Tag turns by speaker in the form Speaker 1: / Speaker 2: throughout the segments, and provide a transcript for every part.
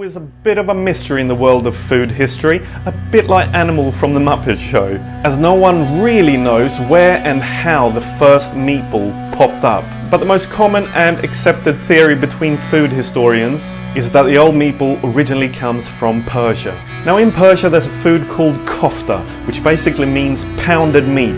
Speaker 1: meatball is a bit of a mystery in the world of food history, a bit like Animal from the Muppet Show, as no one really knows where and how the first meatball popped up. But the most common and accepted theory between food historians is that the old meatball originally comes from Persia. Now in Persia there's a food called kofta, which basically means pounded meat,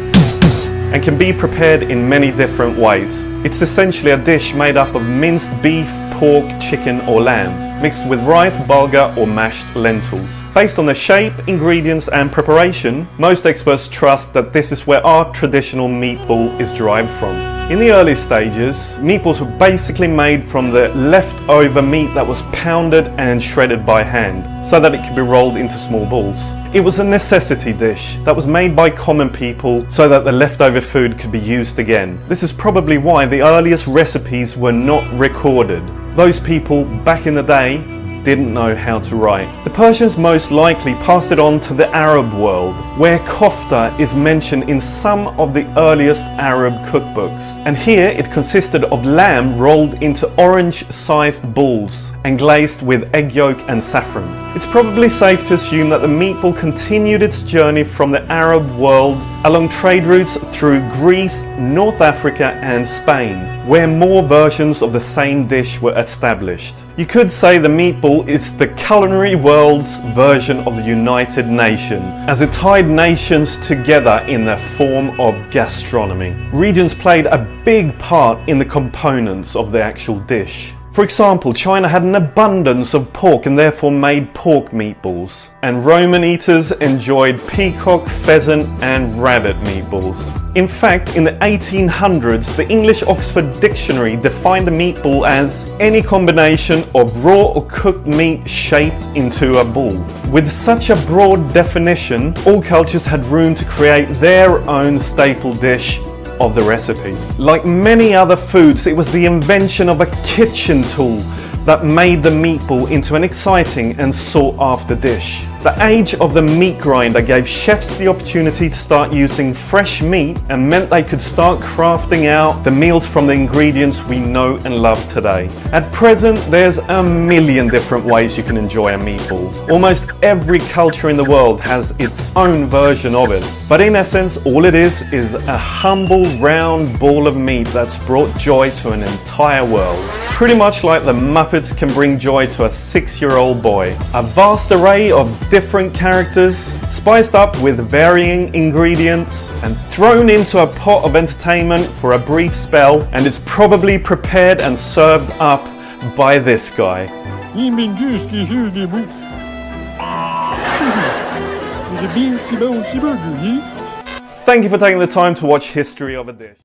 Speaker 1: and can be prepared in many different ways. It's essentially a dish made up of minced beef, pork, chicken or lamb, mixed with rice, bulgur or mashed lentils. Based on the shape, ingredients and preparation, most experts trust that this is where our traditional meatball is derived from. In the early stages, meatballs were basically made from the leftover meat that was pounded and shredded by hand, so that it could be rolled into small balls. It was a necessity dish that was made by common people so that the leftover food could be used again. This is probably why the earliest recipes were not recorded. Those people back in the day didn't know how to write. The Persians most likely passed it on to the Arab world, where kofta is mentioned in some of the earliest Arab cookbooks. And here it consisted of lamb rolled into orange-sized balls and glazed with egg yolk and saffron. It's probably safe to assume that the meatball continued its journey from the Arab world along trade routes through Greece, North Africa and Spain, where more versions of the same dish were established. You could say the meatball is the culinary world's version of the United Nations, as it tied nations together in the form of gastronomy. Regions played a big part in the components of the actual dish. For example, China had an abundance of pork and therefore made pork meatballs. And Roman eaters enjoyed peacock, pheasant and rabbit meatballs. In fact, in the 1800s, the English Oxford Dictionary defined a meatball as any combination of raw or cooked meat shaped into a ball. With such a broad definition, all cultures had room to create their own staple dish of the recipe. Like many other foods, it was the invention of a kitchen tool that made the meatball into an exciting and sought after dish. The age of the meat grinder gave chefs the opportunity to start using fresh meat and meant they could start crafting out the meals from the ingredients we know and love today. At present, there's a million different ways you can enjoy a meatball. Almost every culture in the world has its own version of it. But in essence, all it is a humble round ball of meat that's brought joy to an entire world. Pretty much like the Muppets can bring joy to a 6-year-old boy. A vast array of different characters, spiced up with varying ingredients and thrown into a pot of entertainment for a brief spell, and it's probably prepared and served up by this guy. Thank you for taking the time to watch History of a Dish.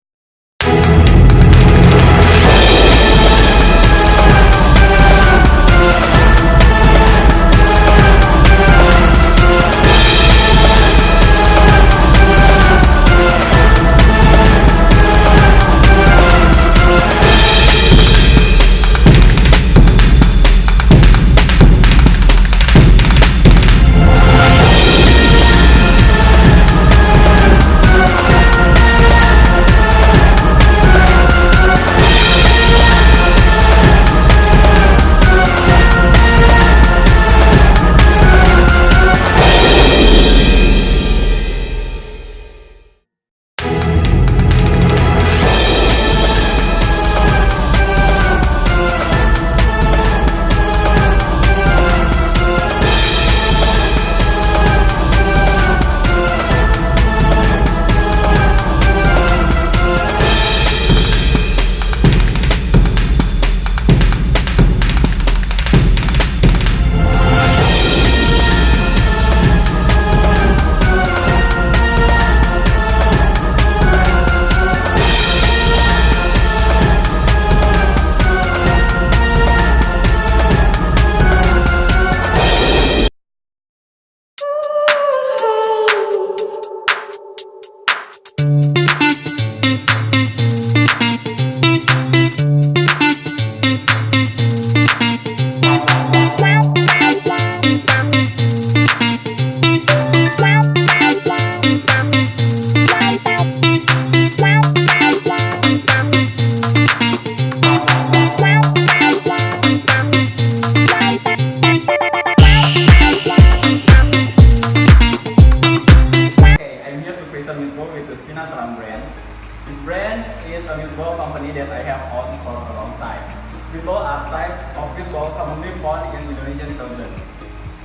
Speaker 2: Meatballs are type of meatball commonly found in Indonesian cuisine.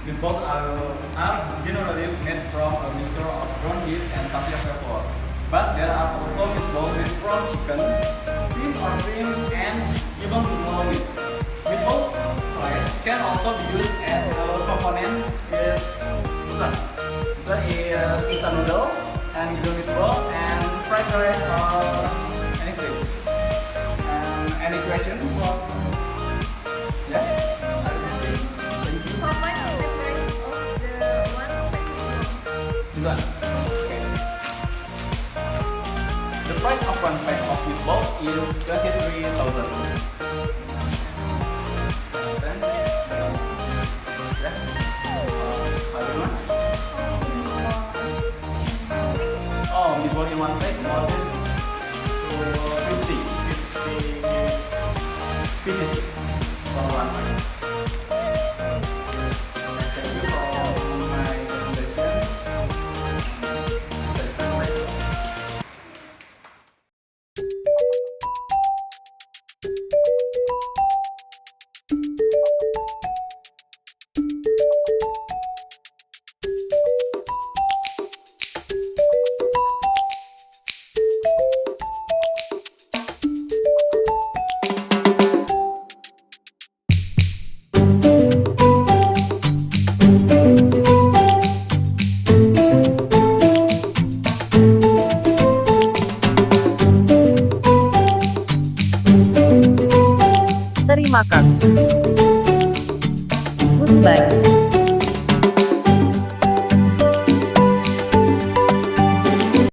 Speaker 2: Meatballs are generally made from a mixture of ground beef and tapioca flour. But there are also meatballs made from chicken, fish or shrimp, and even buffalo meat. Meatball fries can also be used as a component with instant noodle and grilled meatball and fried rice or anything. Any question from? Yes?
Speaker 3: How much is the price of the one pack?
Speaker 2: This one. Okay. The price of one pack of meatball is 23,000. Yes? Other one? Oh, meatball in one pack more than 50 pieces for one pack. Thank you for my presentation.
Speaker 4: Terima kasih. Goodbye.